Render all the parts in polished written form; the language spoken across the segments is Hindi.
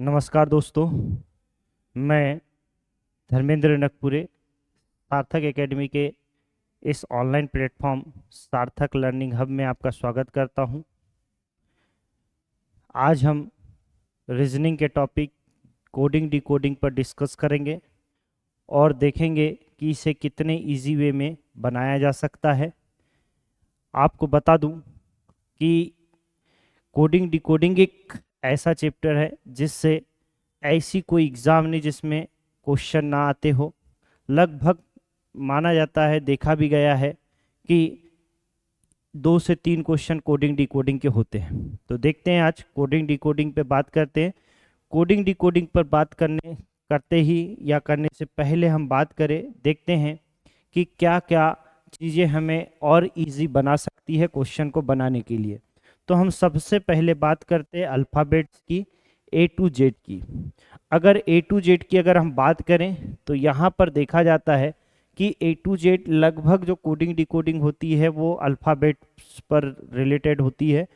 नमस्कार दोस्तों, मैं धर्मेंद्र नकपुरे सार्थक एकेडमी के इस ऑनलाइन प्लेटफॉर्म सार्थक लर्निंग हब में आपका स्वागत करता हूं। आज हम रीजनिंग के टॉपिक कोडिंग डिकोडिंग पर डिस्कस करेंगे और देखेंगे कि इसे कितने इजी वे में बनाया जा सकता है। आपको बता दूं कि कोडिंग डिकोडिंग एक ऐसा चैप्टर है जिससे ऐसी कोई एग्ज़ाम नहीं जिसमें क्वेश्चन ना आते हो। लगभग माना जाता है, देखा भी गया है कि 2 से 3 क्वेश्चन कोडिंग डिकोडिंग के होते हैं। तो देखते हैं, आज कोडिंग डिकोडिंग पे बात करते हैं। कोडिंग डिकोडिंग पर बात करते ही या करने से पहले हम बात करें, देखते हैं कि क्या क्या चीज़ें हमें और इजी बना सकती है क्वेश्चन को बनाने के लिए। तो हम सबसे पहले बात करते हैं अल्फ़ाबेट्स की, A to Z की। अगर A to Z की अगर हम बात करें तो यहाँ पर देखा जाता है कि A to Z लगभग जो कोडिंग डिकोडिंग होती है वो अल्फ़ाबेट्स पर रिलेटेड होती है।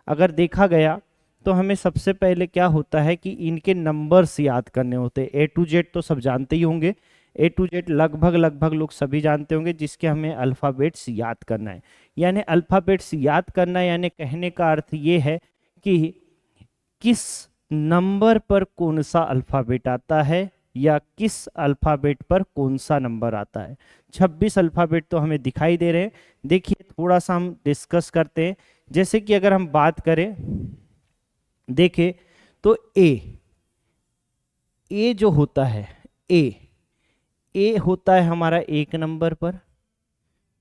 अगर देखा गया तो हमें सबसे पहले क्या होता है कि इनके नंबर्स याद करने होते हैं। A to Z तो सब जानते ही होंगे, A to Z लगभग लोग सभी जानते होंगे, जिसके हमें अल्फ़ाबेट्स याद करना है। यानी अल्फ़ाबेट्स याद करना यानी कहने का अर्थ ये है कि किस नंबर पर कौन सा अल्फ़ाबेट आता है या किस अल्फ़ाबेट पर कौन सा नंबर आता है। 26 अल्फ़ाबेट तो हमें दिखाई दे रहे हैं। देखिए, थोड़ा सा हम डिस्कस करते हैं। जैसे कि अगर हम बात करें, देखें तो ए जो होता है, ए होता है हमारा 1 नंबर पर।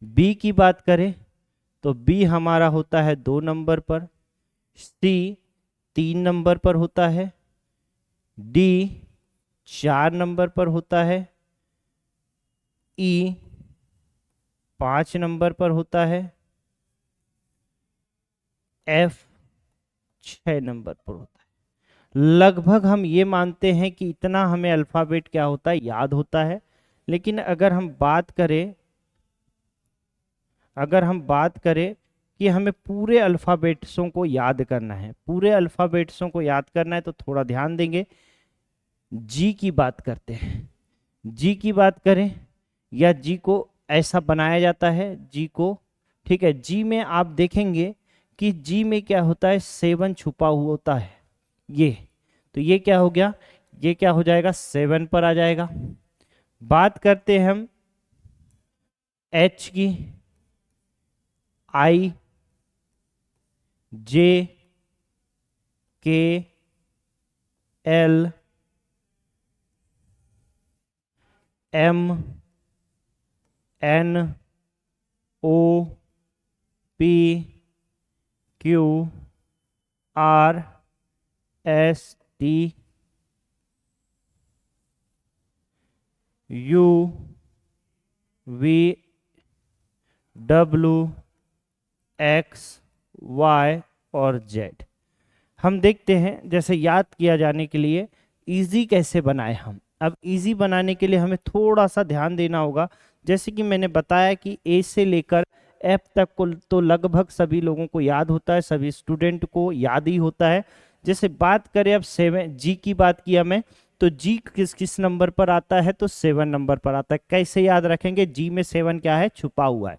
बी की बात करें तो बी हमारा होता है 2 नंबर पर। सी 3 नंबर पर होता है। डी 4 नंबर पर होता है। ई 5 नंबर पर होता है। एफ 6 नंबर पर होता है। लगभग हम ये मानते हैं कि इतना हमें अल्फ़ाबेट क्या होता है, याद होता है। लेकिन अगर हम बात करें कि हमें पूरे अल्फ़ाबेट्सों को याद करना है, पूरे अल्फ़ाबेट्सों को याद करना है, तो थोड़ा ध्यान देंगे। जी की बात करते हैं। जी की बात करें या जी को ऐसा बनाया जाता है, जी को, ठीक है। जी में आप देखेंगे कि जी में क्या होता है, 7 छुपा हुआ होता है। ये तो ये क्या हो गया, ये क्या हो जाएगा, 7 पर आ जाएगा। बात करते हैं हम एच की, I, J, K, L, M, N, O, P, Q, R, S, T, U, V, W, X, Y और जेड। हम देखते हैं जैसे याद किया जाने के लिए इजी कैसे बनाए हम। अब इजी बनाने के लिए हमें थोड़ा सा ध्यान देना होगा। जैसे कि मैंने बताया कि ए से लेकर एफ तक को तो लगभग सभी लोगों को याद होता है, सभी स्टूडेंट को याद ही होता है। जैसे बात करें अब 7 जी की बात किया मैं, तो जी किस किस नंबर पर आता है, तो 7 नंबर पर आता है। कैसे याद रखेंगे, जी में 7 क्या है, छुपा हुआ है।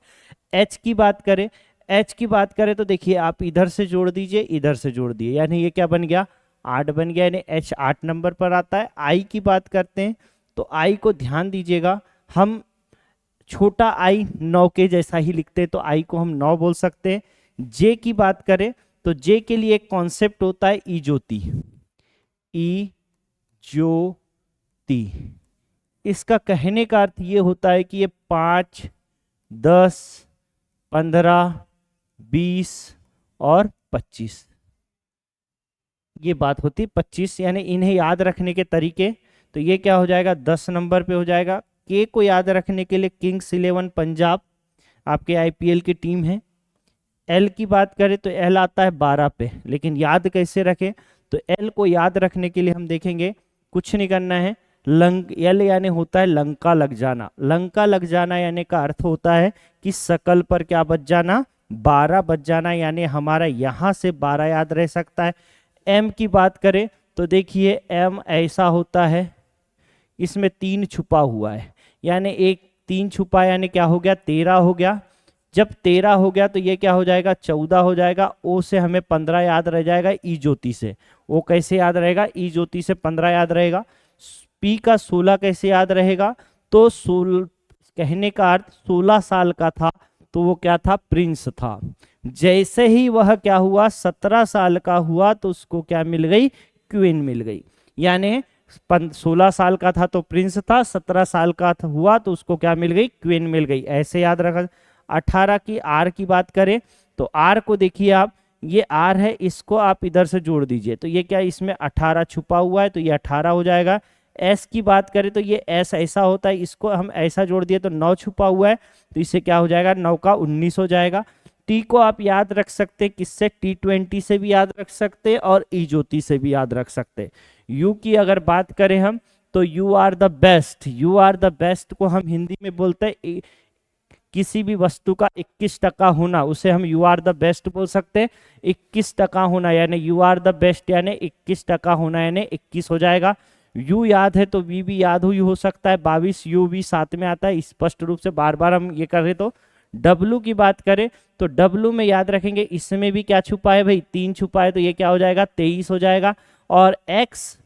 एच की बात करें तो देखिए, आप इधर से जोड़ दीजिए, इधर से जोड़ दिए, यानी ये क्या बन गया, 8 बन गया, यानी एच 8 नंबर पर आता है। आई की बात करते हैं तो आई को ध्यान दीजिएगा, हम छोटा आई 9 के जैसा ही लिखते हैं, तो आई को हम 9 बोल सकते हैं। जे की बात करें तो जे के लिए एक कॉन्सेप्ट होता है ई ज्योति, ई ज्योति। इसका कहने का अर्थ ये होता है कि ये 5, 10, 15, 20 और 25, ये बात होती है 25, यानी इन्हें याद रखने के तरीके। तो ये क्या हो जाएगा, 10 नंबर पे हो जाएगा। के को याद रखने के लिए किंग्स 11 पंजाब आपके आईपीएल की टीम है। एल की बात करें तो एल आता है 12 पे, लेकिन याद कैसे रखें, तो एल को याद रखने के लिए हम देखेंगे कुछ नहीं करना है, एल यानी होता है लंका लग जाना। लंका लग जाना यानी का अर्थ होता है कि सकल पर क्या बच जाना, 12 बच जाना, यानी हमारा यहां से 12 याद रह सकता है। एम की बात करें तो देखिए m ऐसा होता है, इसमें 3 छुपा हुआ है, यानी एक 3 छुपा यानी क्या हो गया 13 हो गया। जब 13 हो गया तो ये क्या हो जाएगा 14 हो जाएगा। ओ से हमें 15 याद रह जाएगा ई ज्योति से। ओ कैसे याद रहेगा, ई ज्योति से 15 याद रहेगा। पी का 16 कैसे याद रहेगा, तो कहने का अर्थ 16 साल का था तो वो क्या था, प्रिंस था। जैसे ही वह क्या हुआ 17 साल का हुआ तो उसको क्या मिल गई, क्वीन मिल गई। यानी 16 साल का था तो प्रिंस था, 17 साल का हुआ तो उसको क्या मिल गई, क्वीन मिल गई। ऐसे याद रखा। 18 की आर की बात करें तो आर को देखिए आप, ये आर है, इसको आप इधर से जोड़ दीजिए तो ये क्या, इसमें 18 छुपा हुआ है तो ये 18 हो जाएगा। एस की बात करें तो ये एस ऐसा होता है, इसको हम ऐसा जोड़ दिए तो 9 छुपा हुआ है तो इससे क्या हो जाएगा, 9 का 19 हो जाएगा। टी को आप याद रख सकते किससे, T20 से भी याद रख सकते और ई ज्योति से भी याद रख सकते। यू की अगर बात करें हम तो you are the best. You are the best को हम हिंदी में बोलते हैं किसी भी वस्तु का 21% होना, उसे हम यू आर द बेस्ट बोल सकते हैं। 21% होना यानी यू आर द बेस्ट यानी 21% होना यानी 21 हो जाएगा। यू याद है तो वी भी याद हुई हो सकता है, 22 यू भी साथ में आता है स्पष्ट रूप से, बार बार हम ये कर रहे। तो डब्लू की बात करें तो डब्लू में याद रखेंगे, इसमें भी क्या छुपा है भाई, 3 छुपा है तो ये क्या हो जाएगा 23 हो जाएगा। और एक्स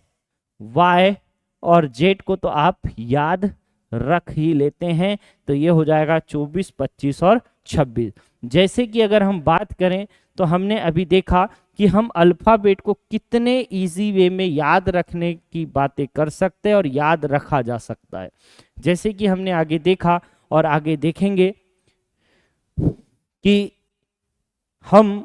वाई और जेड को तो आप याद रख ही लेते हैं तो ये हो जाएगा 24, 25 और 26। जैसे कि अगर हम बात करें तो हमने अभी देखा कि हम अल्फ़ाबेट को कितने इजी वे में याद रखने की बातें कर सकते हैं और याद रखा जा सकता है। जैसे कि हमने आगे देखा और आगे देखेंगे कि हम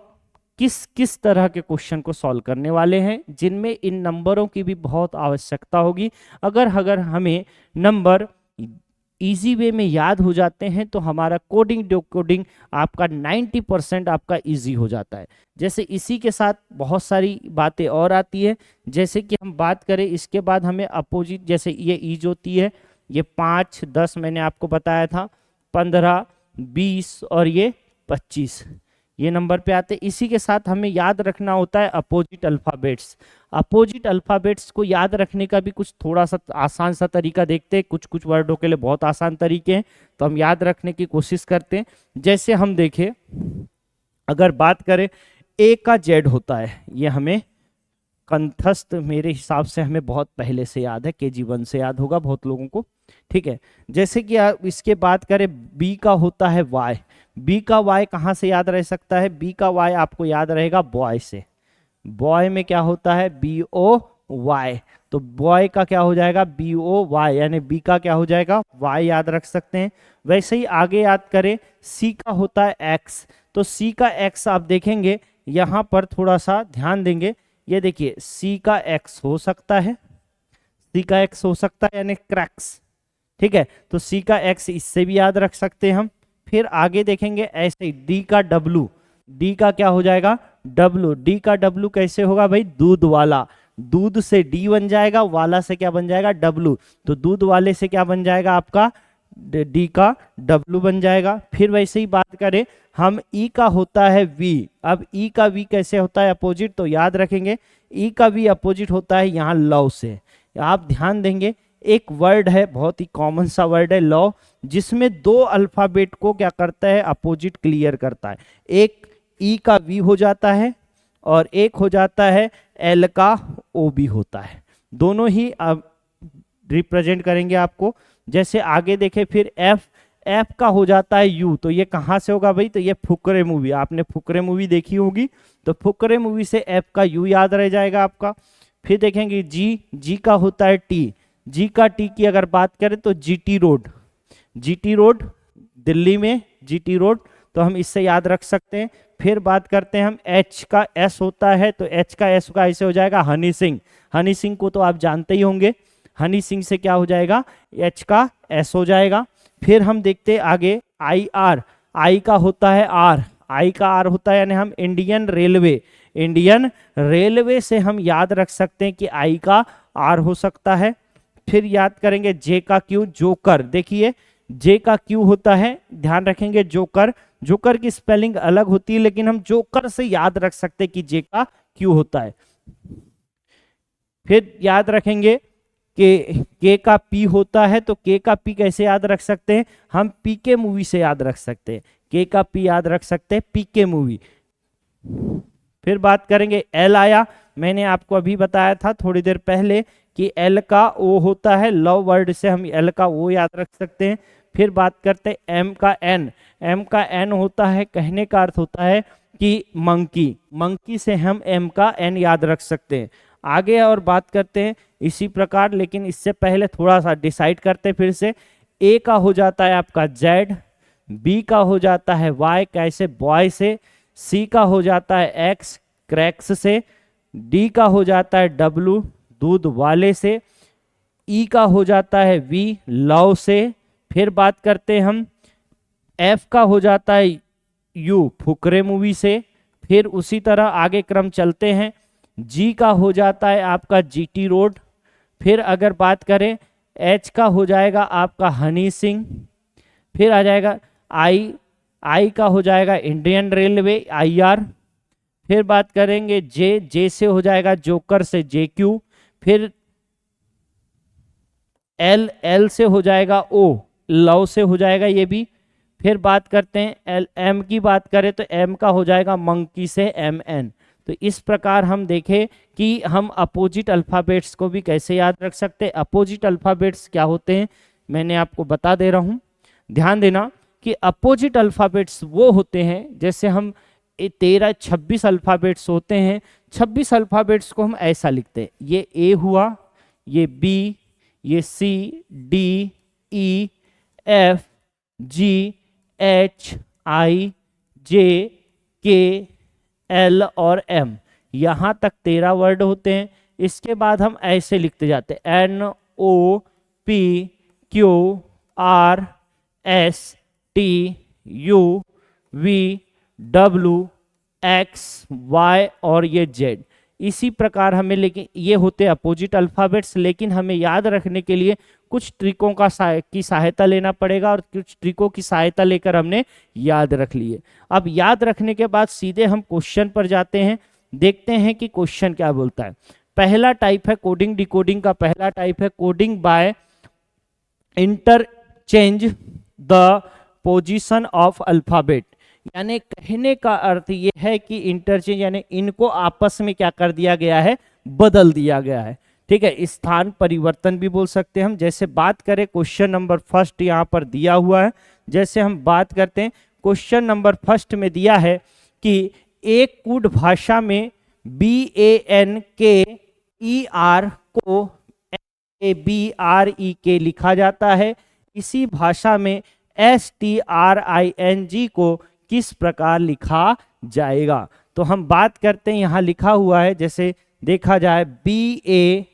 किस किस तरह के क्वेश्चन को सॉल्व करने वाले हैं जिनमें इन नंबरों की भी बहुत आवश्यकता होगी। अगर हमें नंबर इजी वे में याद हो जाते हैं तो हमारा कोडिंग डिकोडिंग आपका 90% आपका इजी हो जाता है। जैसे इसी के साथ बहुत सारी बातें और आती है, जैसे कि हम बात करें इसके बाद हमें अपोजिट, जैसे ये ई ज्योति है, ये 5, 10 मैंने आपको बताया था, 15, 20 और ये 25 ये नंबर पे आते हैं। इसी के साथ हमें याद रखना होता है अपोजिट अल्फ़ाबेट्स। अपोजिट अल्फ़ाबेट्स को याद रखने का भी कुछ थोड़ा सा आसान सा तरीका देखते हैं। कुछ कुछ वर्डों के लिए बहुत आसान तरीके हैं तो हम याद रखने की कोशिश करते हैं। जैसे हम देखें, अगर बात करें ए का जेड होता है, ये हमें कंठस्थ मेरे हिसाब से हमें बहुत पहले से याद है, KG1 से याद होगा बहुत लोगों को, ठीक है। जैसे कि आप इसके बात करें बी का होता है वाई। बी का वाई कहाँ से याद रह सकता है, बी का वाई आपको याद रहेगा बॉय से। बॉय में क्या होता है BOY, तो बॉय का क्या हो जाएगा BOY यानी बी का क्या हो जाएगा वाई याद रख सकते हैं। वैसे ही आगे याद करें सी का होता है एक्स, तो सी का एक्स आप देखेंगे यहाँ पर थोड़ा सा ध्यान देंगे, ये देखिए सी का एक्स हो सकता है, सी का एक्स हो सकता है यानी क्रैक्स, ठीक है। तो सी का एक्स इससे भी याद रख सकते हैं हम। फिर आगे देखेंगे ऐसे ही डी का डब्लू, डी का क्या हो जाएगा डब्लू, डी का डब्लू कैसे होगा भाई दूध वाला, दूध से डी बन जाएगा, वाला से क्या बन जाएगा डब्लू, तो दूध वाले से क्या बन जाएगा आपका डी का डब्लू बन जाएगा। फिर वैसे ही बात करें हम ई का होता है वी, अब ई का वी कैसे होता है अपोजिट, तो याद रखेंगे ई का वी अपोजिट होता है यहाँ लव से। आप ध्यान देंगे एक वर्ड है बहुत ही कॉमन सा वर्ड है लव, जिसमें 2 अल्फाबेट को क्या करता है अपोजिट क्लियर करता है। एक ई का वी हो जाता है और एक हो जाता है एल का ओ भी होता है, दोनों ही अब रिप्रेजेंट करेंगे आपको। जैसे आगे देखें फिर एफ, एफ का हो जाता है यू, तो ये कहाँ से होगा भाई, तो ये फुकरे मूवी, आपने फुकरे मूवी देखी होगी तो फुकरे मूवी से एफ का यू याद रह जाएगा आपका। फिर देखेंगे जी, जी का होता है टी, जी का टी की अगर बात करें तो GT road, GT road Delhi में जीटी रोड, तो हम इससे याद रख सकते हैं। फिर बात करते हैं हम एच का एस होता है, तो एच का एस का ऐसे हो जाएगा हनी सिंह, हनी सिंह को तो आप जानते ही होंगे, हनी सिंह से क्या हो जाएगा एच का एस हो जाएगा। फिर हम देखते हैं आगे आई आर, आई का होता है आर, आई का आर होता है यानी हम इंडियन रेलवे, इंडियन रेलवे से हम याद रख सकते हैं कि आई का आर हो सकता है। फिर याद करेंगे जे का क्यू, जोकर, देखिए जे का क्यू होता है, ध्यान रखेंगे जोकर, जोकर की स्पेलिंग अलग होती है लेकिन हम जोकर से याद रख सकते हैं कि जे का क्यू होता है। फिर याद रखेंगे कि के का पी होता है, तो के का पी कैसे याद रख सकते हैं, हम पी के मूवी से याद रख सकते हैं, के का पी याद रख सकते हैं पी के मूवी। फिर बात करेंगे एल आया, मैंने आपको अभी बताया था थोड़ी देर पहले कि एल का ओ होता है, लव वर्ड से हम एल का ओ याद रख सकते हैं। फिर बात करते हैं एम का एन, एम का एन होता है, कहने का अर्थ होता है कि मंकी, मंकी से हम एम का एन याद रख सकते हैं। आगे और बात करते हैं इसी प्रकार, लेकिन इससे पहले थोड़ा सा डिसाइड करते हैं फिर से। ए का हो जाता है आपका जेड, बी का हो जाता है वाई, कैसे बॉय से, सी का हो जाता है एक्स, क्रैक्स से, डी का हो जाता है डब्लू, दूध वाले से, ई का हो जाता है वी, लव से। फिर बात करते हैं हम एफ का हो जाता है यू, फुकरे मूवी से। फिर उसी तरह आगे क्रम चलते हैं, जी का हो जाता है आपका जीटी रोड। फिर अगर बात करें एच का हो जाएगा आपका हनी सिंह। फिर आ जाएगा आई, आई का हो जाएगा इंडियन रेलवे आईआर। फिर बात करेंगे जे, जे से हो जाएगा जोकर से जे क्यू। फिर एल, एल से हो जाएगा ओ, लव से हो जाएगा ये भी। फिर बात करते हैं एल, एम की बात करें तो एम का हो जाएगा मंकी से एम एन। तो इस प्रकार हम देखें कि हम अपोजिट अल्फ़ाबेट्स को भी कैसे याद रख सकते हैं। अपोजिट अल्फ़ाबेट्स क्या होते हैं मैंने आपको बता दे रहा हूँ, ध्यान देना कि अपोजिट अल्फ़ाबेट्स वो होते हैं, जैसे हम 13-26 अल्फ़ाबेट्स होते हैं, 26 अल्फ़ाबेट्स को हम ऐसा लिखते हैं, ये ए हुआ, ये बी, ये सी, डी, ई, एफ, जी, एच, आई, जे, के, एल और एम, यहाँ तक 13 वर्ड होते हैं। इसके बाद हम ऐसे लिखते जाते हैं N O P Q R S T U V W X Y और ये जेड। इसी प्रकार हमें, लेकिन ये होते अपोजिट अल्फ़ाबेट्स, लेकिन हमें याद रखने के लिए कुछ ट्रिकों का की सहायता लेना पड़ेगा, और कुछ ट्रिकों की सहायता लेकर हमने याद रख लिए। अब याद रखने के बाद सीधे हम क्वेश्चन पर जाते हैं, देखते हैं कि क्वेश्चन क्या बोलता है। पहला टाइप है कोडिंग डिकोडिंग का, पहला टाइप है coding by interchange the position of alphabet. यानी कहने का अर्थ ये है कि इंटरचेंज यानी इनको आपस में क्या कर दिया गया है, बदल दिया गया है। ठीक है, स्थान परिवर्तन भी बोल सकते हैं हम। जैसे बात करें क्वेश्चन नंबर फर्स्ट यहाँ पर दिया हुआ है, जैसे हम बात करते हैं क्वेश्चन नंबर फर्स्ट में दिया है कि एक कूट भाषा में BANKER को ABREK लिखा जाता है, इसी भाषा में STRING को किस प्रकार लिखा जाएगा। तो हम बात करते हैं, यहाँ लिखा हुआ है, जैसे देखा जाए BANKER,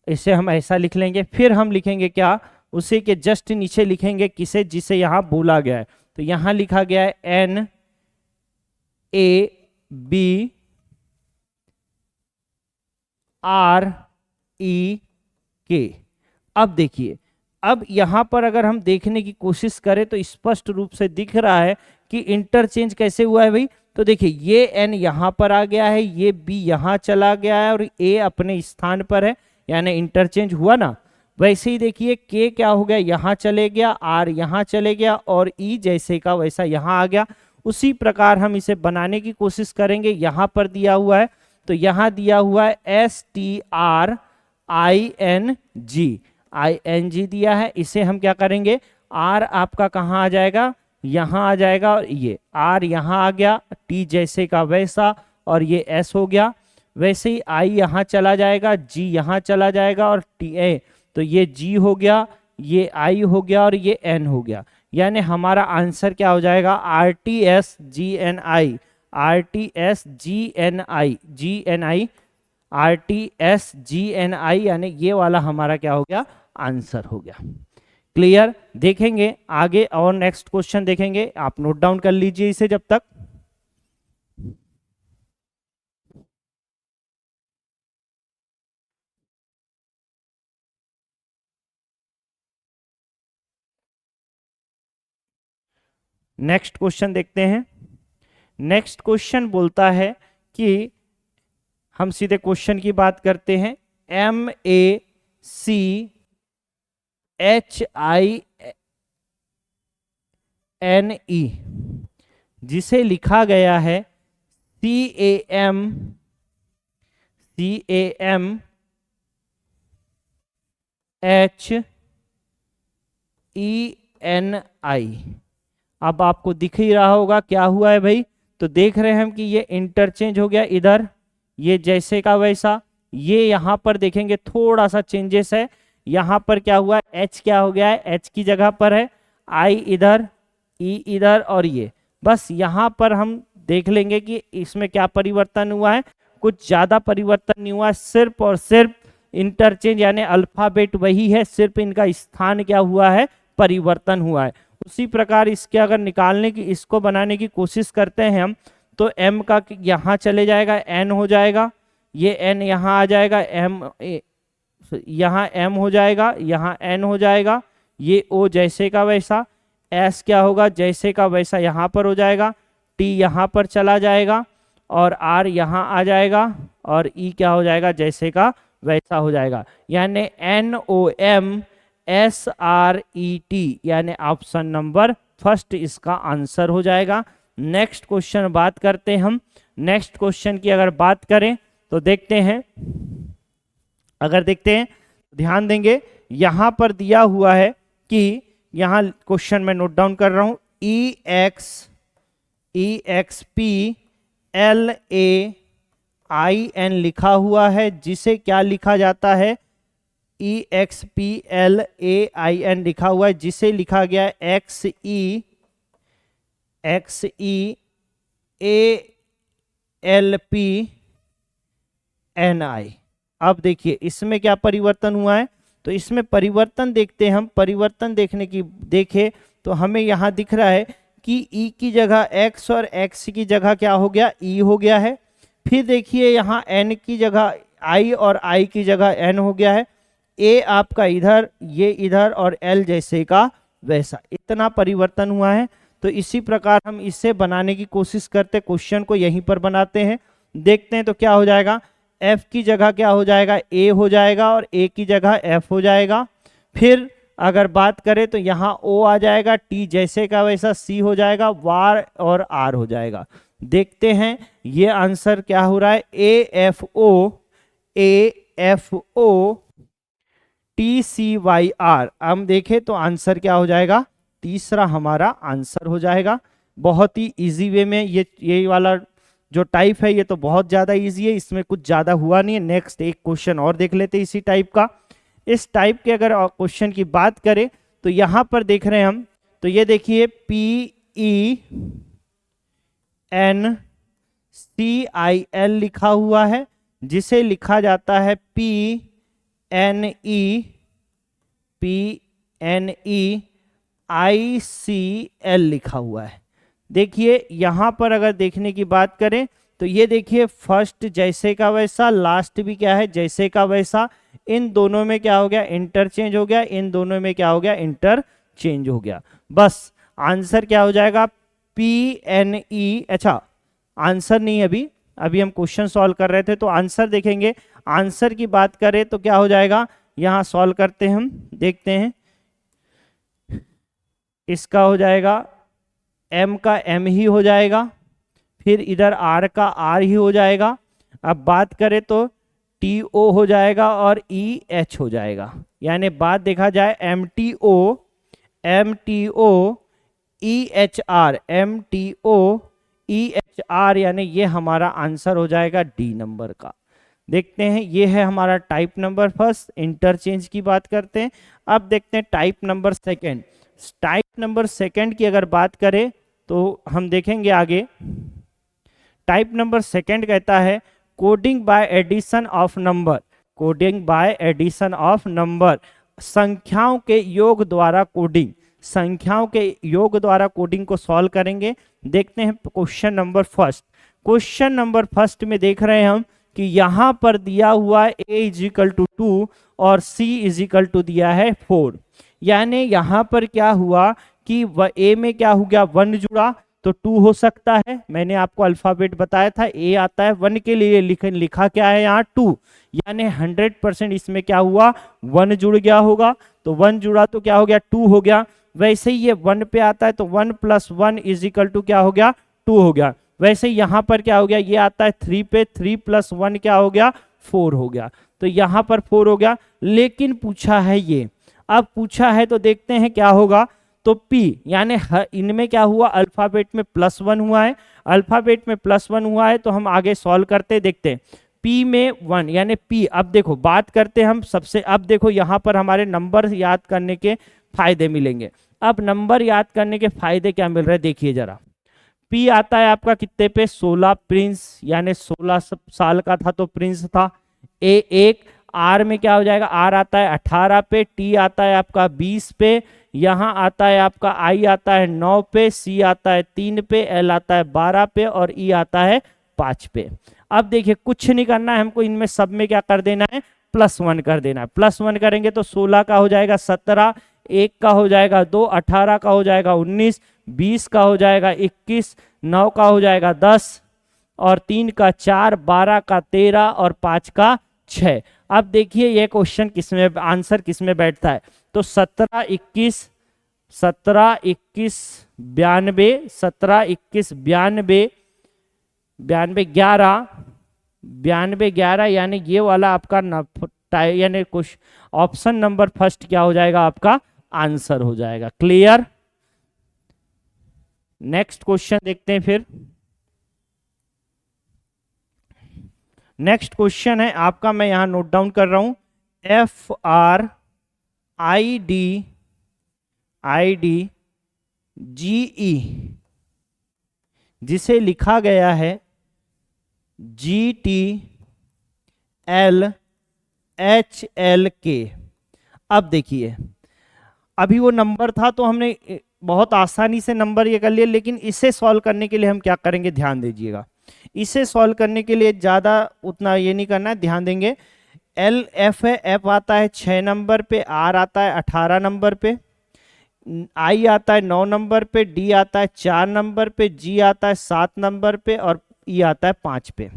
इसे हम ऐसा लिख लेंगे। फिर हम लिखेंगे क्या, उसी के जस्ट नीचे लिखेंगे किसे, जिसे यहाँ बोला गया है। तो यहाँ लिखा गया है NABREK। अब देखिए, अब यहां पर अगर हम देखने की कोशिश करें तो स्पष्ट रूप से दिख रहा है कि इंटरचेंज कैसे हुआ है भाई। तो देखिए ये एन यहां पर आ गया है, ये बी यहां चला गया है, और ए अपने स्थान पर है, यानी इंटरचेंज हुआ ना। वैसे ही देखिए के क्या हो गया, यहां चले गया, आर यहां चले गया, और ई जैसे का वैसा यहां आ गया। उसी प्रकार हम इसे बनाने की कोशिश करेंगे। यहां पर दिया हुआ है, तो यहां दिया हुआ है STRING दिया है, इसे हम क्या करेंगे, आर आपका कहाँ आ जाएगा, यहाँ आ जाएगा, और ये आर यहाँ आ गया, टी जैसे का वैसा, और ये एस हो गया। वैसे ही आई यहाँ चला जाएगा, जी यहाँ चला जाएगा, और टी ए, तो ये जी हो गया, ये आई हो गया, और ये एन हो गया। यानी हमारा आंसर क्या हो जाएगा, RTSGNI, RTSGNI, RTSGNI, यानी ये वाला हमारा क्या हो गया, आंसर हो गया। क्लियर। देखेंगे आगे और नेक्स्ट क्वेश्चन देखेंगे, आप नोट डाउन कर लीजिए इसे जब तक। नेक्स्ट क्वेश्चन देखते हैं। नेक्स्ट क्वेश्चन बोलता है कि हम सीधे क्वेश्चन की बात करते हैं। MACHINE जिसे लिखा गया है CAMHENI। अब आपको दिख ही रहा होगा क्या हुआ है भाई। तो देख रहे हैं हम कि ये इंटरचेंज हो गया, इधर ये जैसे का वैसा। ये यहाँ पर देखेंगे थोड़ा सा चेंजेस है। यहाँ पर क्या हुआ है, H क्या हो गया है, H की जगह पर है I इधर, E इधर और ये। बस यहाँ पर हम देख लेंगे कि इसमें क्या परिवर्तन हुआ है। कुछ ज्यादा परिवर्तन नहीं हुआ, सिर्फ और सिर्फ इंटरचेंज यानी अल्फाबेट वही है, सिर्फ इनका स्थान क्या हुआ है, परिवर्तन हुआ है। उसी प्रकार इसके अगर निकालने की, इसको बनाने की कोशिश करते हैं हम, तो M का यहाँ चले जाएगा, N हो जाएगा, ये N यहाँ आ जाएगा, यहाँ M हो जाएगा, यहाँ N हो जाएगा, ये O जैसे का वैसा, S क्या होगा जैसे का वैसा यहाँ पर हो जाएगा, T यहाँ पर चला जाएगा और R यहाँ आ जाएगा और E क्या हो जाएगा जैसे का वैसा हो जाएगा। यानी NOMSRET यानी ऑप्शन नंबर फर्स्ट इसका आंसर हो जाएगा। नेक्स्ट क्वेश्चन बात करते हैं हम। नेक्स्ट क्वेश्चन की अगर बात करें तो देखते हैं, अगर देखते हैं ध्यान देंगे, यहां पर दिया हुआ है कि यहां क्वेश्चन में नोट डाउन कर रहा हूं, EXPLAIN लिखा हुआ है, जिसे क्या लिखा जाता है, EXPLAIN लिखा हुआ है, जिसे लिखा गया है XEALPNI। अब देखिए इसमें क्या परिवर्तन हुआ है, तो इसमें परिवर्तन देखते हैं हम। परिवर्तन देखने की देखे तो हमें यहाँ दिख रहा है कि E की जगह X और X की जगह क्या हो गया, E हो गया है। फिर देखिए यहाँ N की जगह I और I की जगह N हो गया है। A आपका इधर, ये इधर और L जैसे का वैसा, इतना परिवर्तन हुआ है। तो इसी प्रकार हम इसे बनाने की कोशिश करते, क्वेश्चन को यहीं पर बनाते हैं, देखते हैं तो क्या हो जाएगा। F की जगह क्या हो जाएगा, A हो जाएगा और A की जगह F हो जाएगा। फिर अगर बात करें तो यहाँ O आ जाएगा, T जैसे का वैसा C हो जाएगा, Y और R हो जाएगा। देखते हैं ये आंसर क्या हो रहा है, AFO TCYR। हम देखें तो आंसर क्या हो जाएगा, तीसरा हमारा आंसर हो जाएगा। बहुत ही इजी वे में ये वाला जो टाइप है ये तो बहुत ज्यादा इजी है, इसमें कुछ ज्यादा हुआ नहीं है। नेक्स्ट एक क्वेश्चन और देख लेते हैं इसी टाइप का। इस टाइप के अगर क्वेश्चन की बात करें तो यहां पर देख रहे हैं हम, तो ये देखिए PENCIL लिखा हुआ है, जिसे लिखा जाता है PNEICL लिखा हुआ है। देखिए यहां पर अगर देखने की बात करें तो ये देखिए फर्स्ट जैसे का वैसा, लास्ट भी क्या है जैसे का वैसा। इन दोनों में क्या हो गया, इंटरचेंज हो गया, इन दोनों में क्या हो गया, इंटरचेंज हो गया। बस आंसर क्या हो जाएगा, PNE। अच्छा आंसर नहीं, अभी हम क्वेश्चन सॉल्व कर रहे थे, तो आंसर देखेंगे। आंसर की बात करें तो क्या हो जाएगा, यहां सॉल्व करते हैं हम, देखते हैं। इसका हो जाएगा M का M ही हो जाएगा, फिर इधर R का R ही हो जाएगा। अब बात करें तो TO हो जाएगा और EH हो जाएगा। यानी बात देखा जाए MTO EHR यानी ये हमारा आंसर हो जाएगा D नंबर का। देखते हैं ये है हमारा टाइप नंबर फर्स्ट, इंटरचेंज की बात करते हैं। अब देखते हैं type number second. Type number second की अगर बात करें तो हम देखेंगे आगे। टाइप नंबर सेकंड कहता है coding by addition of number. Coding by addition of number, संख्याओं के योग द्वारा कोडिंग। संख्याओं के योग द्वारा कोडिंग को सॉल्व करेंगे। देखते हैं question number first. Question number first में देख रहे हैं हम कि यहां पर दिया हुआ है A = 2 और C = दिया है 4। यानी यहां पर क्या हुआ कि A में क्या हो गया, 1 जुड़ा, तो 2 हो सकता है। मैंने आपको अल्फाबेट बताया था, ए आता है। 1 के लिए लिखा क्या है यहाँ 2, यानी 100% इसमें क्या हुआ 1 जुड़ गया होगा। तो 1 जुड़ा तो क्या हो गया 2 हो गया। वैसे ही ये 1 पे आता है तो 1 + 1 = क्या हो गया 2 हो गया। वैसे यहाँ पर क्या हो गया, ये आता है 3 पे, 3 + 1 क्या हो गया 4 हो गया। तो यहाँ पर 4 हो गया। लेकिन पूछा है ये, अब पूछा है तो देखते हैं क्या होगा। तो P यानी इनमें क्या हुआ, अल्फाबेट में +1 हुआ है। अल्फाबेट में +1 हुआ है तो हम आगे सॉल्व करते देखते हैं। P में 1 यानी P, अब देखो बात करते हम सबसे। अब देखो यहाँ पर हमारे नंबर याद करने के फायदे मिलेंगे। अब नंबर याद करने के फायदे क्या मिल रहे हैं देखिए जरा। P आता है आपका कितने पे 16, प्रिंस, यानी 16 साल का था तो प्रिंस था। ए 1, R में क्या हो जाएगा, R आता है 18 पे, T आता है आपका 20 पे, यहाँ आता है आपका I आता है 9 पे, C आता है 3 पे, L आता है 12 पे और E आता है 5 पे। अब देखिए कुछ नहीं करना है हमको, इनमें सब में क्या कर देना है +1 कर देना है। +1 करेंगे तो 16 का हो जाएगा 17, 1 का हो जाएगा 2, 18 का हो जाएगा 19, 20 का हो जाएगा 21, 9 का हो जाएगा 10 और 3 का 4, 12 का 13 और 5 का 6। अब देखिए ये क्वेश्चन किसमें, आंसर किसमें बैठता है। तो 17 21 17 21 92, 17 21 92, 92 11, 92 11, यानी ये वाला आपका यानी कुछ ऑप्शन नंबर फर्स्ट क्या हो जाएगा आपका आंसर हो जाएगा। क्लियर। नेक्स्ट क्वेश्चन देखते हैं फिर। नेक्स्ट क्वेश्चन है आपका, मैं यहां नोट डाउन कर रहा हूं, FRIDGE, जिसे लिखा गया है GTLHLK। अब देखिए अभी वो नंबर था तो हमने बहुत आसानी से नंबर ये कर लिया, लेकिन इसे सॉल्व करने के लिए हम क्या करेंगे ध्यान दीजिएगा। इसे सॉल्व करने के लिए ज़्यादा उतना ये नहीं करना है, ध्यान देंगे। LF है, F आता है 6 नंबर पे, R आता है 18 नंबर पे, I आता है 9 नंबर पे, D आता है 4 नंबर पे, G आता है 7 नंबर पे और E आता है 5 पे।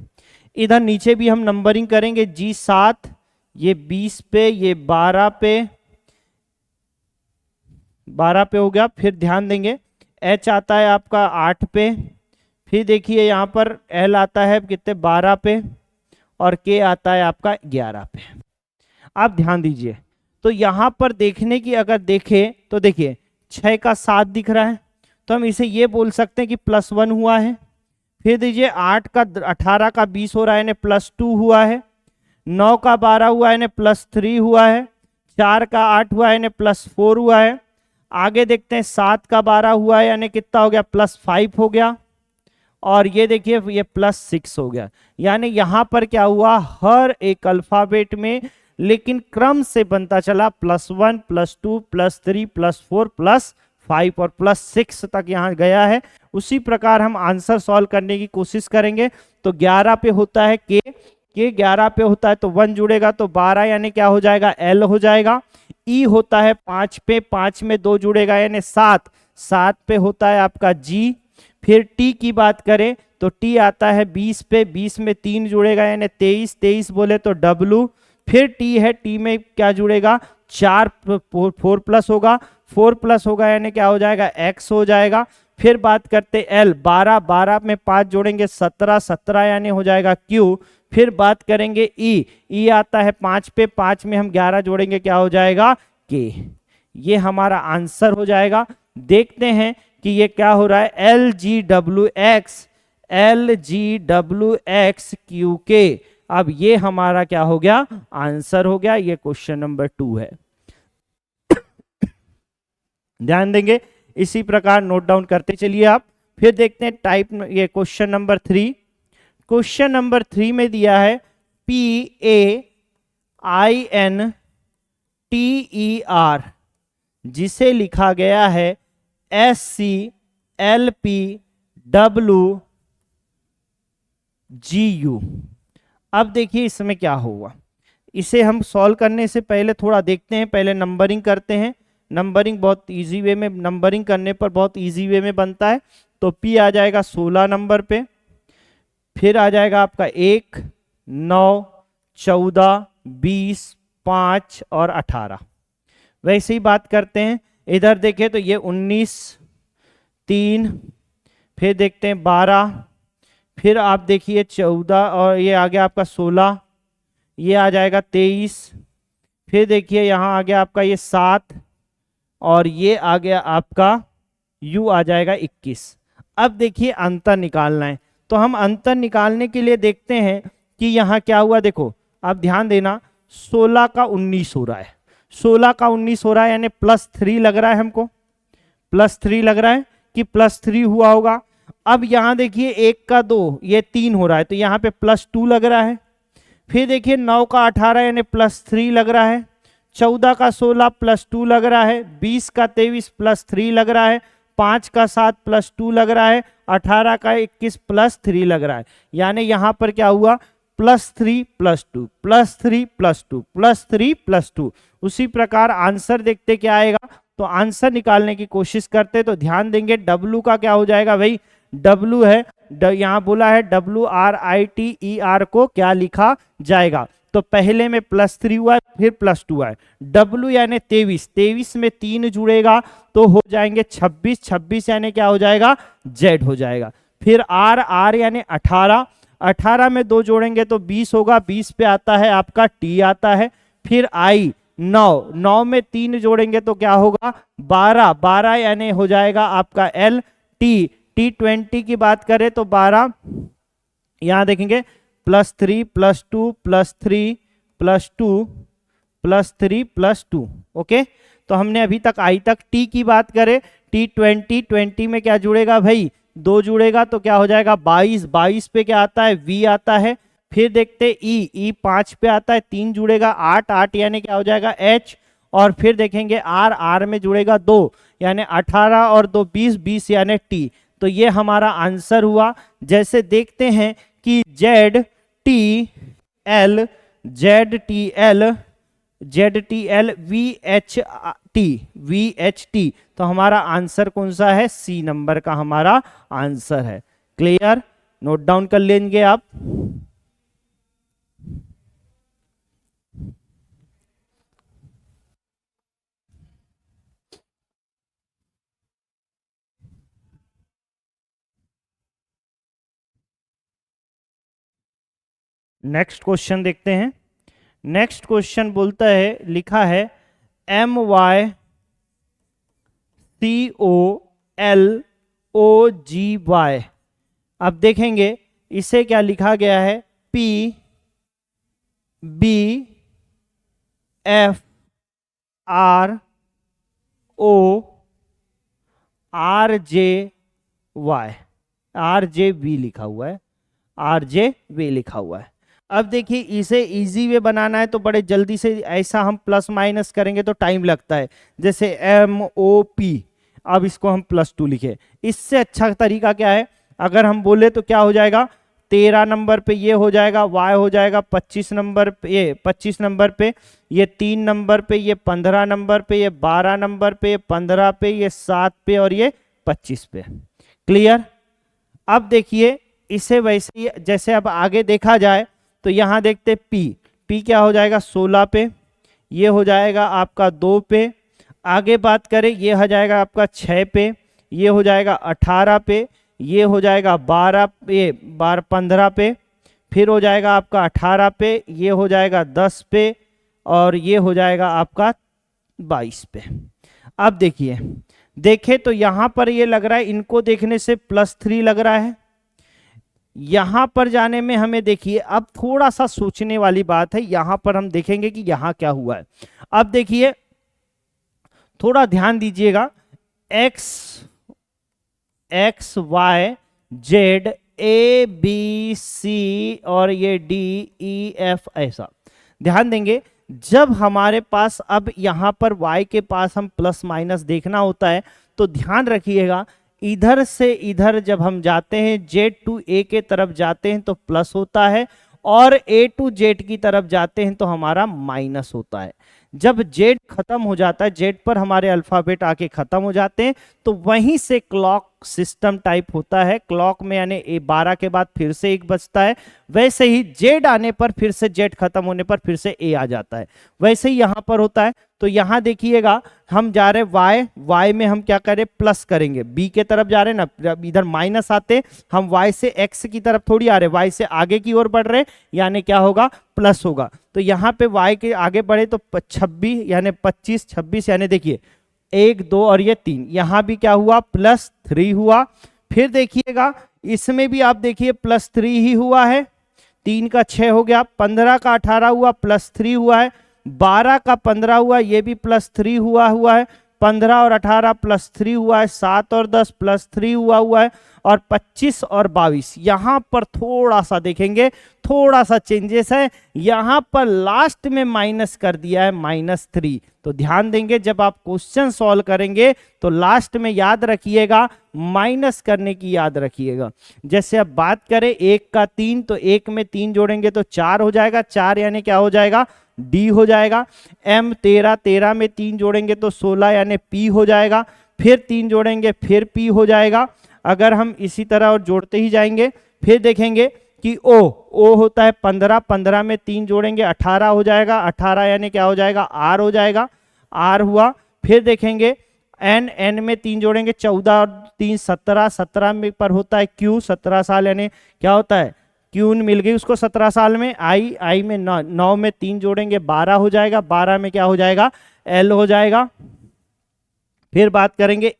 इधर नीचे भी हम नंबरिंग करेंगे, G 7, ये 20 पे, ये 12 पे, 12 पे हो गया। फिर ध्यान देंगे H आता है आपका 8 पे, फिर देखिए यहाँ पर L आता है कितने 12 पे और K आता है आपका 11 पे। आप ध्यान दीजिए तो यहाँ पर देखने की अगर देखें तो देखिए 6 का 7 दिख रहा है तो हम इसे ये बोल सकते हैं कि +1 हुआ है। फिर दीजिए 8 का 18 का 20 हो रहा है यानी +2 हुआ है। 9 का 12 हुआ है यानी +3 हुआ है। 4 का 8 हुआ है यानी +4 हुआ है। आगे देखते हैं 7 का 12 हुआ है यानी कितना हो गया +5 हो गया। और ये देखिए ये +6 हो गया। यानी यहाँ पर क्या हुआ, हर एक अल्फाबेट में लेकिन क्रम से बनता चला +1 +2 +3 +4 +5 और +6 तक यहाँ गया है। उसी प्रकार हम आंसर सॉल्व करने की कोशिश करेंगे। तो 11 पे होता है के 11 पे होता है तो 1 जुड़ेगा तो 12 यानी क्या हो जाएगा L हो जाएगा। E होता है 5 पे, 5 में 2 जुड़ेगा यानी 7, 7 पे होता है आपका G। फिर T की बात करें तो T आता है 20 पे, 20 में 3 जुड़ेगा यानी 23, 23 बोले तो W। फिर T है, T में क्या जुड़ेगा 4, 4 प्लस होगा, 4 प्लस होगा यानी क्या हो जाएगा X हो जाएगा। फिर बात करते L, 12, 12 में 5 जोड़ेंगे 17, 17 यानी हो जाएगा Q। फिर बात करेंगे E, E आता है 5 पे, 5 में हम 11 जोड़ेंगे क्या हो जाएगा K। ये हमारा आंसर हो जाएगा। देखते हैं कि ये क्या हो रहा है, LGWX अब ये हमारा क्या हो गया आंसर हो गया। ये क्वेश्चन नंबर 2 है। ध्यान देंगे, इसी प्रकार नोट डाउन करते चलिए आप। फिर देखते हैं टाइप, ये क्वेश्चन नंबर 3। क्वेश्चन नंबर 3 में दिया है PAINTER, जिसे लिखा गया है SCLPWGU। अब देखिए इसमें क्या होगा, इसे हम सॉल्व करने से पहले थोड़ा देखते हैं, पहले नंबरिंग करते हैं। नंबरिंग बहुत इजी वे में, नंबरिंग करने पर बहुत इजी वे में बनता है। तो P आ जाएगा 16 नंबर पे, फिर आ जाएगा आपका 1, 9, 14, 20, 5 और 18। वैसे ही बात करते हैं, इधर देखें तो ये 19, 3, फिर देखते हैं 12, फिर आप देखिए 14 और ये आ गया आपका 16, ये आ जाएगा 23, फिर देखिए यहाँ आ गया आपका ये 7 और ये आ गया आपका U आ जाएगा 21। अब देखिए अंतर निकालना है, तो हम अंतर निकालने के लिए देखते हैं कि यहाँ क्या हुआ। देखो आप ध्यान देना, 16 का 19 हो रहा है, 16 का 19 हो रहा है, यानी +3 लग रहा है हमको, +3 लग रहा है कि +3 हुआ होगा। अब यहाँ देखिए 1 का 2, ये 3 हो रहा है, तो यहाँ पे +2 लग रहा है। फिर देखिए 9 का 18 यानी +3 लग रहा है, 14 का 16 +2 लग रहा है, 20 का 23 +3 लग रहा है, 5 का 7 +2 लग रहा है, 18 का 21 +3 लग रहा है। यानी यहाँ पर क्या हुआ, +3 +2 +3 +2 +3 +2। उसी प्रकार आंसर देखते क्या आएगा, तो आंसर निकालने की कोशिश करते तो ध्यान देंगे W का क्या हो जाएगा भाई, W है, यहाँ बोला है WRITER को क्या लिखा जाएगा, तो पहले में +3 हुआ फिर +2 है, W यानी 23, 23 में 3 जुड़ेगा तो हो जाएंगे 26, 26 यानी क्या हो जाएगा, Z हो जाएगा। फिर R यानी 18, 18 में 2 जोड़ेंगे तो 20 होगा, 20 पे आता है आपका T आता है। फिर I 9, 9 में 3 जोड़ेंगे तो क्या होगा 12, 12 यानी हो जाएगा आपका L। T20 की बात करें तो 12, यहां देखेंगे +3 +2 +3 +2 +3 +2। ओके, तो हमने अभी तक आई तक। T की बात करें, T20, 20 में क्या जुड़ेगा भाई, 2 जुड़ेगा तो क्या हो जाएगा 22, 22 पे क्या आता है V आता है। फिर देखते E 5 पे आता है, 3 जुड़ेगा 8, 8 यानी क्या हो जाएगा H। और फिर देखेंगे R में जुड़ेगा 2 यानी 18 और 2 20, 20 यानी T। तो ये हमारा आंसर हुआ। जैसे देखते हैं कि ZTL VHT, तो हमारा आंसर कौन सा है, C नंबर का हमारा आंसर है। क्लियर, नोट डाउन कर लेंगे आप। नेक्स्ट क्वेश्चन देखते हैं। नेक्स्ट क्वेश्चन बोलता है, लिखा है MYCOLOGY। अब देखेंगे इसे क्या लिखा गया है, PBFRORJV लिखा हुआ है, RJV लिखा हुआ है। अब देखिए इसे इजी वे बनाना है तो बड़े जल्दी से ऐसा हम प्लस माइनस करेंगे तो टाइम लगता है, जैसे MOP, अब इसको हम +2 लिखे। इससे अच्छा तरीका क्या है, अगर हम बोले तो क्या हो जाएगा, 13 नंबर पे ये हो जाएगा, Y हो जाएगा 25 नंबर पे, ये 25 नंबर पे, ये 3 नंबर पे, ये 15 नंबर पे, ये 12 नंबर पे, ये 15 पे, ये 7 पे और ये 25 पे। क्लियर। अब देखिए इसे वैसे ही जैसे अब आगे देखा जाए तो यहां देखते P क्या हो जाएगा 16 पे, ये हो जाएगा आपका 2 पे। आगे बात करें ये हो जाएगा आपका 6 पे, ये हो जाएगा 18 पे, ये हो जाएगा 15 पे, फिर हो जाएगा आपका 18 पे, ये हो जाएगा 10 पे और ये हो जाएगा आपका 22 पे। अब देखिए देखें तो यहां पर ये लग रहा है, इनको देखने से +3 लग रहा है, यहां पर जाने में हमें देखिए अब थोड़ा सा सोचने वाली बात है। यहां पर हम देखेंगे कि यहां क्या हुआ है। अब देखिए थोड़ा ध्यान दीजिएगा, X Y Z A B C और ये D E F, ऐसा ध्यान देंगे। जब हमारे पास अब यहां पर Y के पास हम प्लस माइनस देखना होता है तो ध्यान रखिएगा, इधर से इधर जब हम जाते हैं Z टू A के तरफ जाते हैं तो प्लस होता है और A टू Z की तरफ जाते हैं तो हमारा माइनस होता है। जब जेड खत्म हो जाता है, जेड पर हमारे अल्फाबेट आके खत्म हो जाते हैं, तो वहीं से क्लॉक सिस्टम टाइप होता है। क्लॉक में यानी 12 के बाद फिर से 1 बजता है, वैसे ही जेड आने पर फिर से जेड खत्म होने पर फिर से ए आ जाता है। वैसे ही यहां पर होता है। तो यहां देखिएगा हम जा रहे वाई, वाई में हम क्या करें, प्लस करेंगे, बी के तरफ जा रहे हैं ना, इधर माइनस आते, हम वाई से एक्स की तरफ थोड़ी आ रहे, वाई से आगे की ओर बढ़ रहे, यानी क्या होगा, प्लस होगा। तो यहाँ पे वाई के आगे बढ़े तो 26 यानी 25, 26 यानी देखिए 1 2 और ये 3, यहां भी क्या हुआ, +3 हुआ। फिर देखिएगा इसमें भी आप देखिए +3 ही हुआ है, 3 का 6 हो गया, 15 का 18 हुआ, +3 हुआ है, 12 का 15 हुआ, ये भी +3 हुआ है, 15 और 18 +3 हुआ है, 7 और 10 +3 हुआ है, और 25 और 22 यहां पर थोड़ा सा देखेंगे, थोड़ा सा चेंजेस है, यहां पर लास्ट में माइनस कर दिया है -3। तो ध्यान देंगे जब आप क्वेश्चन सॉल्व करेंगे तो लास्ट में याद रखिएगा, माइनस करने की याद रखिएगा। जैसे अब बात करें 1 का 3, तो 1 में 3 जोड़ेंगे तो 4 हो जाएगा, 4 यानी क्या हो जाएगा, डी हो जाएगा। m 13, 13 में 3 जोड़ेंगे तो 16 यानी पी हो जाएगा, फिर 3 जोड़ेंगे फिर पी हो जाएगा। अगर हम इसी तरह और जोड़ते ही जाएंगे, फिर देखेंगे कि ओ होता है 15, 15 में 3 जोड़ेंगे 18 हो जाएगा, 18 यानी क्या हो जाएगा, आर हो जाएगा, आर हुआ। फिर देखेंगे एन में 3 जोड़ेंगे 14 और 3 17, 17 में पर होता है क्यू, 17 साल यानी क्या होता है, क्यून मिल गई उसको 17 साल में। आई में 9 में 3 जोड़ेंगे 12 हो जाएगा, 12 में क्या हो जाएगा, एल हो जाएगा। फिर बात करेंगे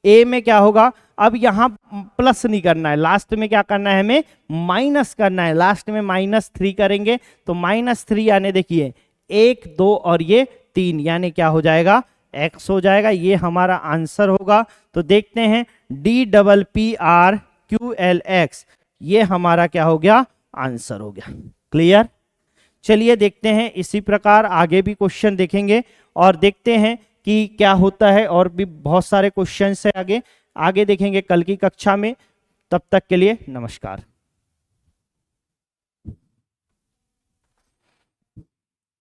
ए में क्या होगा, अब यहां प्लस नहीं करना है, लास्ट में क्या करना है, हमें माइनस करना है, लास्ट में -3 करेंगे तो -3 यानी देखिए 1 2 और ये 3 यानी क्या हो जाएगा, एक्स हो जाएगा। ये हमारा आंसर होगा। तो देखते हैं DPPRQLX, ये हमारा क्या हो गया, आंसर हो गया। क्लियर। चलिए देखते हैं, इसी प्रकार आगे भी क्वेश्चन देखेंगे और देखते हैं कि क्या होता है, और भी बहुत सारे क्वेश्चन है आगे देखेंगे कल की कक्षा में। तब तक के लिए नमस्कार।